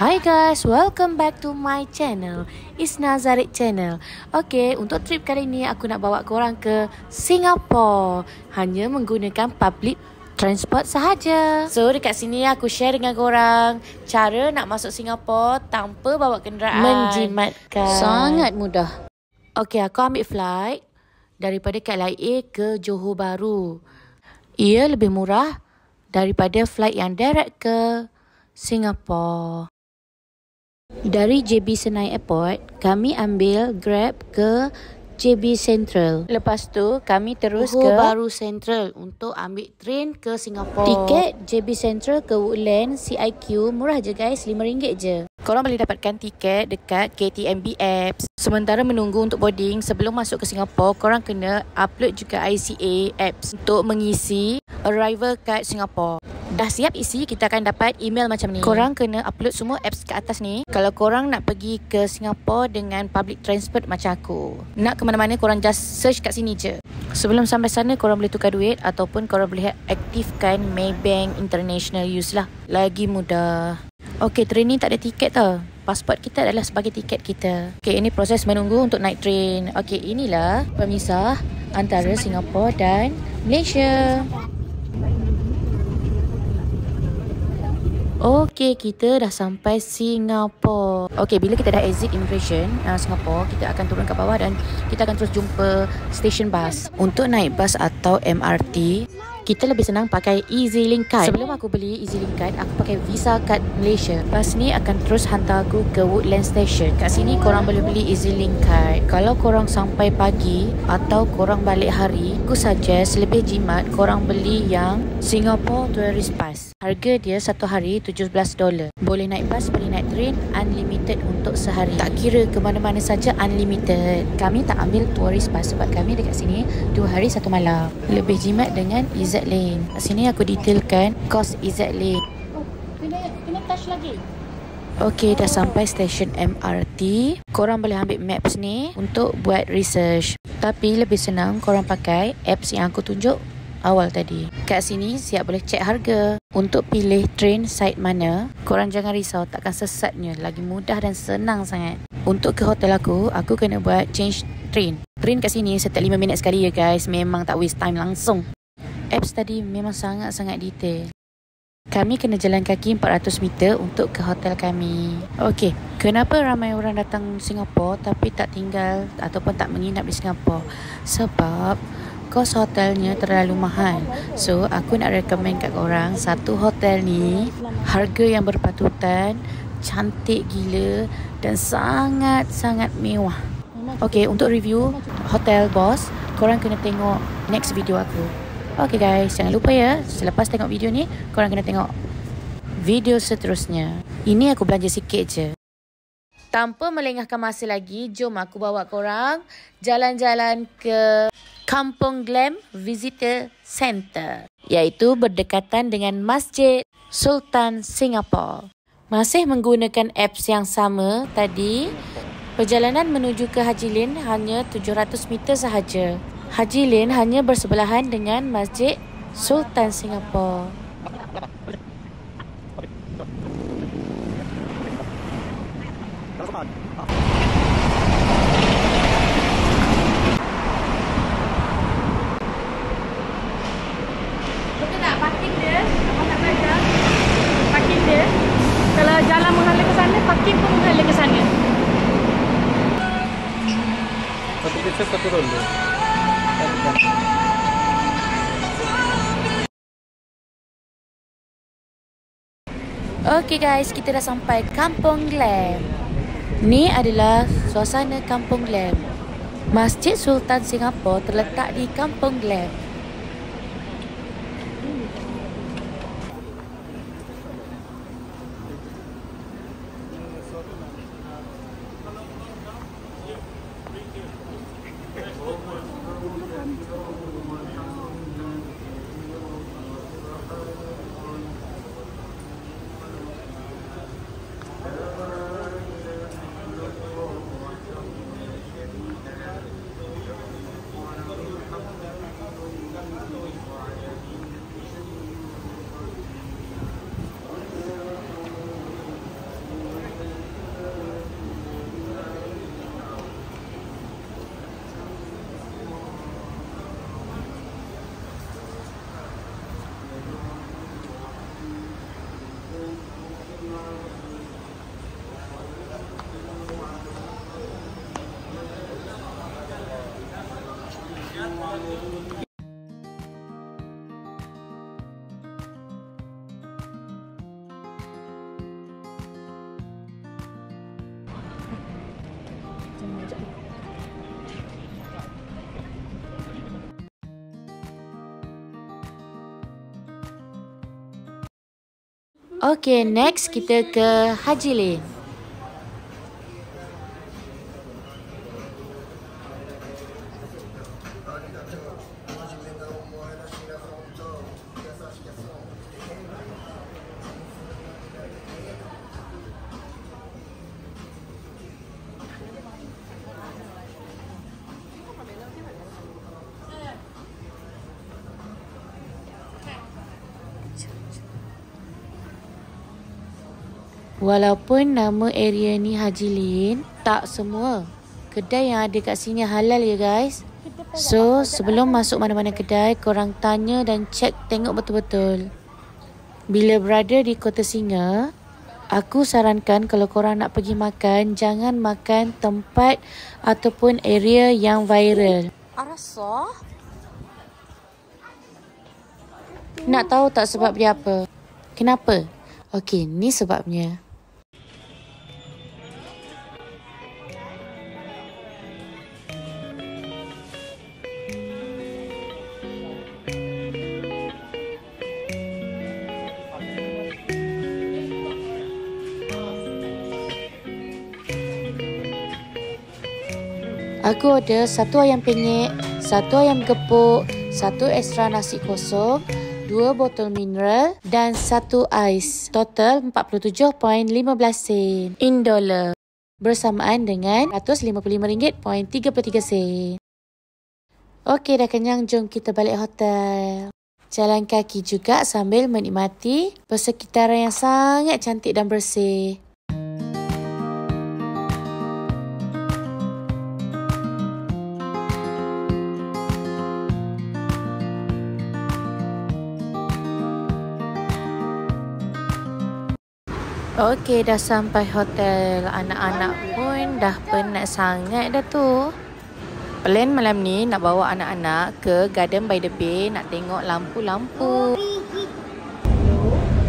Hi guys, welcome back to my channel, Isna Zarik channel. Okay, untuk trip kali ni aku nak bawa korang ke Singapore. Hanya menggunakan public transport sahaja. So dekat sini aku share dengan korang cara nak masuk Singapore tanpa bawa kenderaan. Menjimatkan. Sangat mudah. Okay, aku ambil flight daripada KLIA ke Johor Bahru. Ia lebih murah daripada flight yang direct ke Singapore. Dari JB Senai Airport, kami ambil Grab ke JB Central. Lepas tu, kami terus ke Bahru Central untuk ambil train ke Singapore. Tiket JB Central ke Woodlands CIQ murah je guys, RM5 je. Korang boleh dapatkan tiket dekat KTMB apps. Sementara menunggu untuk boarding, sebelum masuk ke Singapore, korang kena upload juga ICA apps untuk mengisi arrival card Singapore. Dah siap isi, kita akan dapat email macam ni. Korang kena upload semua apps kat atas ni kalau korang nak pergi ke Singapore dengan public transport macam aku. Nak ke mana-mana, korang just search kat sini je. Sebelum sampai sana, korang boleh tukar duit ataupun korang boleh aktifkan Maybank International Use lah. Lagi mudah. Okay, train ni tak ada tiket tau. Pasport kita adalah sebagai tiket kita. Okay, ini proses menunggu untuk naik train. Okay, inilah pemisah antara Singapore dan Malaysia. Okey, kita dah sampai Singapore. Okey, bila kita dah exit immigration Singapore, kita akan turun kat bawah dan kita akan terus jumpa stesen bas. Untuk naik bas atau MRT, kita lebih senang pakai EZ-Link card. Sebelum aku beli EZ-Link card, aku pakai Visa card Malaysia. Bas ni akan terus hantar aku ke Woodlands Station. Kat sini korang boleh beli EZ-Link card. Kalau korang sampai pagi atau korang balik hari, aku suggest lebih jimat korang beli yang Singapore Tourist Pass. Harga dia satu hari $17. Boleh naik bas, boleh naik train, unlimited untuk sehari. Tak kira ke mana-mana saja unlimited. Kami tak ambil Tourist Pass sebab kami dekat sini 2 hari 1 malam. Lebih jimat dengan EZ-Link. Kat sini aku detailkan kos EZ-Link. Oh, kena touch lagi. Okey, dah sampai stesen MRT. Korang boleh ambil maps ni untuk buat research. Tapi lebih senang korang pakai apps yang aku tunjuk awal tadi. Kat sini siap boleh cek harga. Untuk pilih train side mana, korang jangan risau, takkan sesatnya. Lagi mudah dan senang sangat. Untuk ke hotel aku kena buat change train. Train kat sini setiap 5 minit sekali ya guys. Memang tak waste time langsung. Apps tadi memang sangat-sangat detail. Kami kena jalan kaki 400 meter untuk ke hotel kami. Okey, kenapa ramai orang datang Singapore tapi tak tinggal ataupun tak menginap di Singapore? Sebab kos hotelnya terlalu mahal. So, aku nak recommend kat korang satu hotel ni, harga yang berpatutan, cantik gila dan sangat-sangat mewah. Okey, untuk review hotel boss, korang kena tengok next video aku. Okay guys, jangan lupa ya, selepas tengok video ni, korang kena tengok video seterusnya. Ini aku belanja sikit je. Tanpa melengahkan masa lagi, jom aku bawa korang jalan-jalan ke Kampung Glam Visitor Center, iaitu berdekatan dengan Masjid Sultan Singapore. Masih menggunakan apps yang sama tadi, perjalanan menuju ke Haji Lane hanya 700 meter sahaja. Haji Lane hanya bersebelahan dengan Masjid Sultan Singapore. Betul tak? Parking dia, apa nak belajar? Parking dia, kalau jalan menghala ke sana, parking pun menghala ke sana. Satu pizza, satu roll. Okay guys, kita dah sampai Kampung Glam. Ni adalah suasana Kampung Glam. Masjid Sultan Singapore terletak di Kampung Glam. Okay, next kita ke Haji Lane. Walaupun nama area ni Haji Lane, tak semua kedai yang ada kat sini halal ya guys. So, sebelum masuk mana-mana kedai, korang tanya dan cek tengok betul-betul. Bila berada di Kota Singa, aku sarankan kalau korang nak pergi makan, jangan makan tempat ataupun area yang viral. Arasa? Nak tahu tak sebab dia apa? Kenapa? Okey, ni sebabnya. Aku order 1 ayam penyet, 1 ayam gepuk, 1 ekstra nasi kosong, 2 botol mineral dan 1 ais. Total 47.15 sen in dollar. Bersamaan dengan RM155.33 sen. Okey, dah kenyang, jom kita balik hotel. Jalan kaki juga sambil menikmati persekitaran yang sangat cantik dan bersih. Okey, dah sampai hotel. Anak-anak pun dah penat sangat dah tu. Plan malam ni nak bawa anak-anak ke Garden by the Bay, nak tengok lampu-lampu.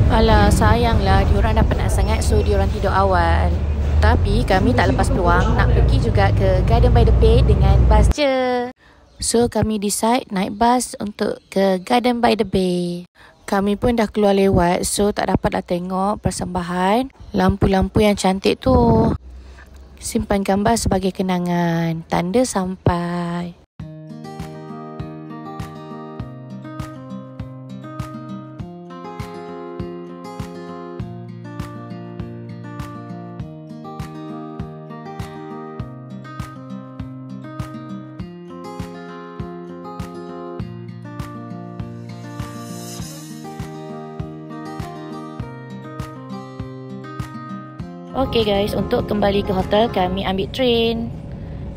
Alah, sayanglah diorang dah penat sangat, so diorang tidur awal. Tapi kami tak lepas peluang nak pergi juga ke Garden by the Bay dengan bas je. So kami decide naik bas untuk ke Garden by the Bay. Kami pun dah keluar lewat, so tak dapatlah tengok persembahan lampu-lampu yang cantik tu. Simpan gambar sebagai kenangan, tanda sampai. Okay guys, untuk kembali ke hotel kami ambil train.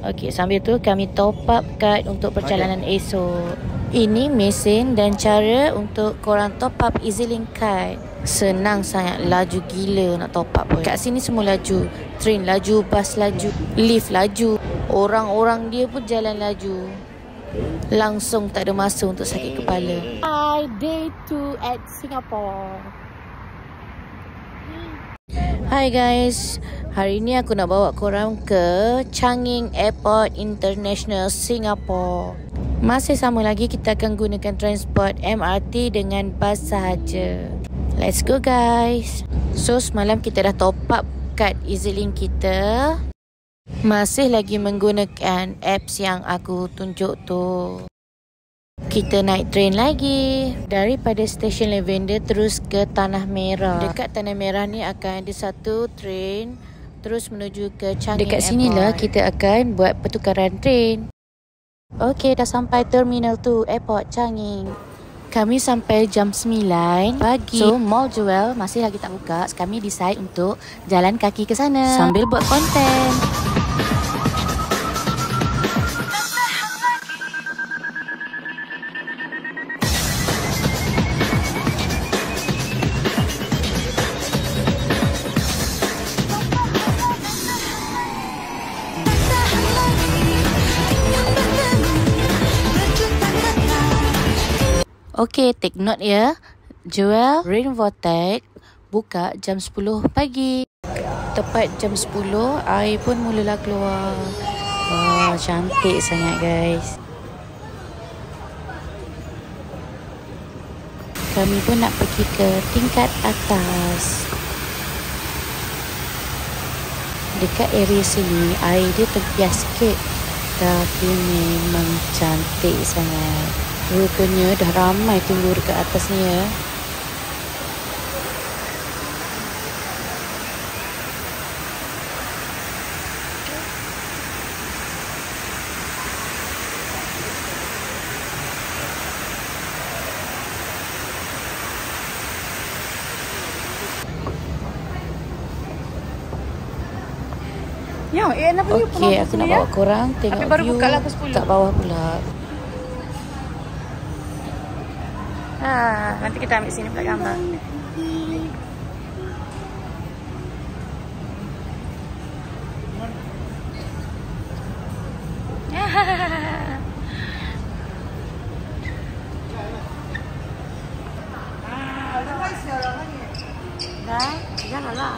Okay, sambil tu kami top up kad untuk perjalanan esok. Ini mesin dan cara untuk korang top up EZ-Link card. Senang sangat, laju gila nak top up pun. Kat sini semua laju. Train laju, bas laju, lift laju. Orang-orang dia pun jalan laju. Langsung tak ada masa untuk sakit kepala. Hi, day 2 at Singapore. Hai guys, hari ni aku nak bawa korang ke Changi Airport International Singapore. Masih sama lagi, kita akan gunakan transport MRT dengan bas sahaja. Let's go guys. So semalam kita dah top up kad EZ-Link kita. Masih lagi menggunakan apps yang aku tunjuk tu. Kita naik train lagi daripada stesen Lavender terus ke Tanah Merah. Dekat Tanah Merah ni akan ada satu train terus menuju ke Changi. Dekat sinilah kita akan buat pertukaran train. Okey, dah sampai Terminal 2 Airport Changi. Kami sampai jam 9 pagi. So Mall Jewel masih lagi tak buka. Kami decide untuk jalan kaki ke sana sambil buat konten. Okey, take note ya. Jewel Rain Vortex buka jam 10 pagi. Tepat jam 10, air pun mulalah keluar. Wah, cantik sangat guys. Kami pun nak pergi ke tingkat atas. Dekat area sini, air dia terbias sikit. Tapi memang cantik sangat. Rupanya dah ramai tunggu dekat atas ni ya. Ya, nak pergi Okey, aku nak bawa korang tengok tapi baru view buka lah pukul 10. kat bawah pula. Nanti kita ambil sini pula gambar. Dah, janganlah.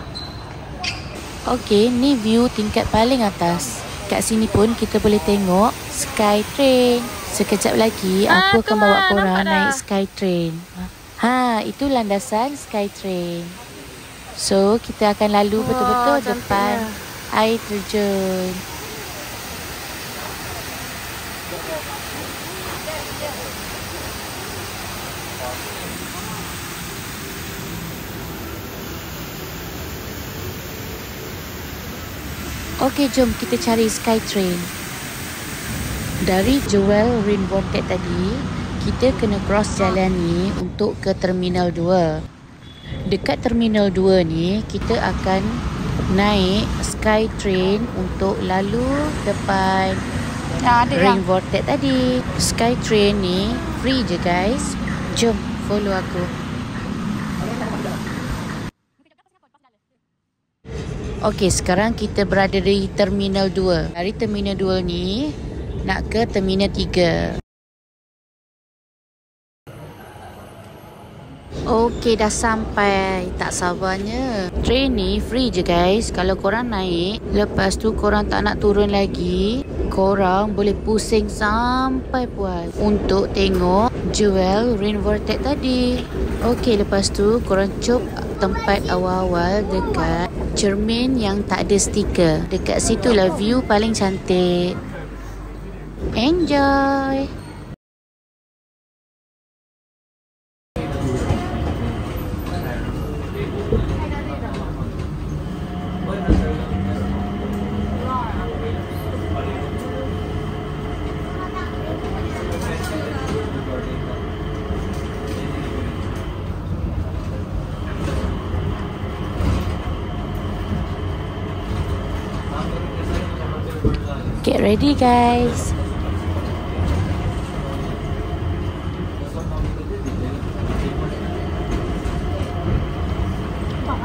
Okey, ni view tingkat paling atas. Kat sini pun kita boleh tengok Skytrain. Sekejap lagi aku akan bawa korang naik Skytrain. Itu landasan Skytrain. So, kita akan lalu betul-betul depan air terjun. Okey, jom kita cari Skytrain. Dari Jewel Rain Vortex tadi, kita kena cross jalan ni untuk ke Terminal 2. Dekat Terminal 2 ni, kita akan naik Skytrain untuk lalu depan Rain Vortex tadi. Skytrain ni free je guys. Jom, follow aku. Okey, sekarang kita berada di Terminal 2. Dari Terminal 2 ni nak ke Terminal 3. Okey, dah sampai. Tak sabarnya. Train ni free je guys. Kalau korang naik, lepas tu korang tak nak turun lagi, korang boleh pusing sampai puas untuk tengok Jewel Rain Vortex tadi. Okey, lepas tu korang cop tempat awal-awal dekat cermin yang tak ada stiker. Dekat situlah view paling cantik. Enjoy! Get ready guys.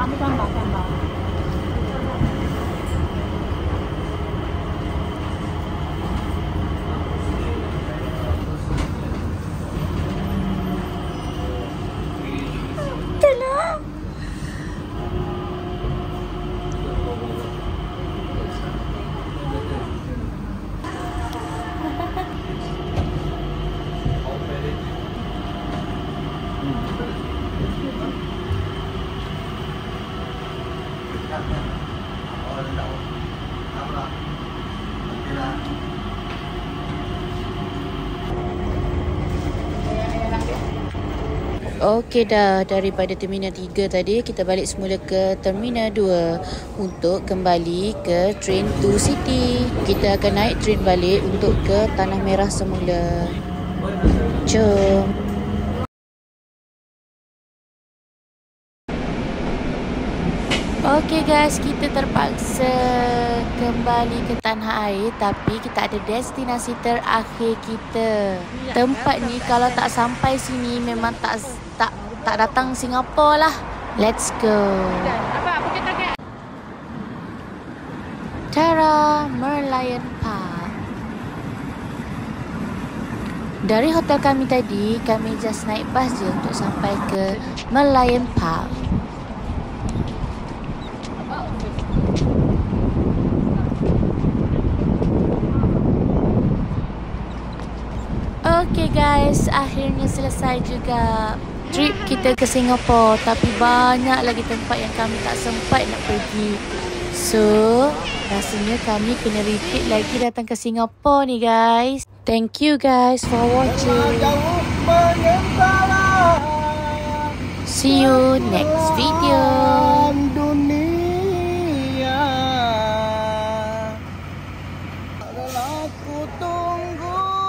Ambil gambar. Okey dah, daripada Terminal 3 tadi kita balik semula ke Terminal 2 untuk kembali ke train to city. Kita akan naik train balik untuk ke Tanah Merah semula. Jom. Okey guys, kita terpaksa kembali ke tanah air, tapi kita ada destinasi terakhir kita. Tempat ni kalau tak sampai sini memang tak datang Singapura lah. Let's go. Apa Bukit Target? Tara Merlion Park. Dari hotel kami tadi, kami just naik bas je untuk sampai ke Merlion Park. Okay guys, akhirnya selesai juga trip kita ke Singapura. Tapi banyak lagi tempat yang kami tak sempat nak pergi. So, rasanya kami kena repeat lagi datang ke Singapura ni guys. Thank you guys for watching. See you next video. Dunia adalah ku tunggu.